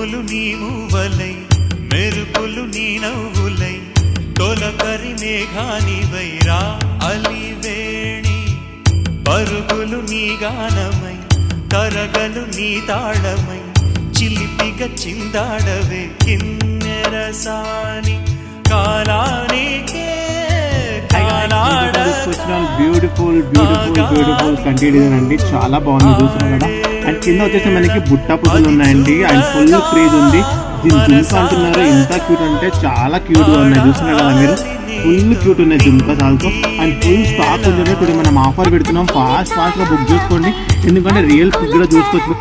ఉరుములు నీ మూవలై మెరుపులు నీ నవ్వులై తొలకరి మేఘానివై రా అలివేణి పరుగులు నీ గానమై తరగలు నీ తాళమై చిలిపిగా చిందాడవే కిన్నెరసాని కాలానికే బ్యూటిఫుల్ కంటిన్యూ అండి, చాలా బాగుంది చూస్తున్నాం కదా. అండ్ కింద వచ్చేసి మనకి బుట్ట పువ్వులు ఉన్నాయండి అండ్ ఫుల్ క్రేజ్ ఉంది. దీని జుంకా అంటున్నారు, ఎంత క్యూట్ అంటే చాలా క్యూట్ గా ఉన్నాయి చూస్తున్నారు కదా మీరు. ఫుల్ క్యూట్ ఉన్నాయి jhumkas also and full stock ఉంది. ఇప్పుడు మనం ఆఫర్ పెడుతున్నాం, ఫాస్ట్ గా బుక్ చేసుకోండి ఎందుకంటే రియల్ ఫుడ్ కూడా చూసుకోవచ్చు.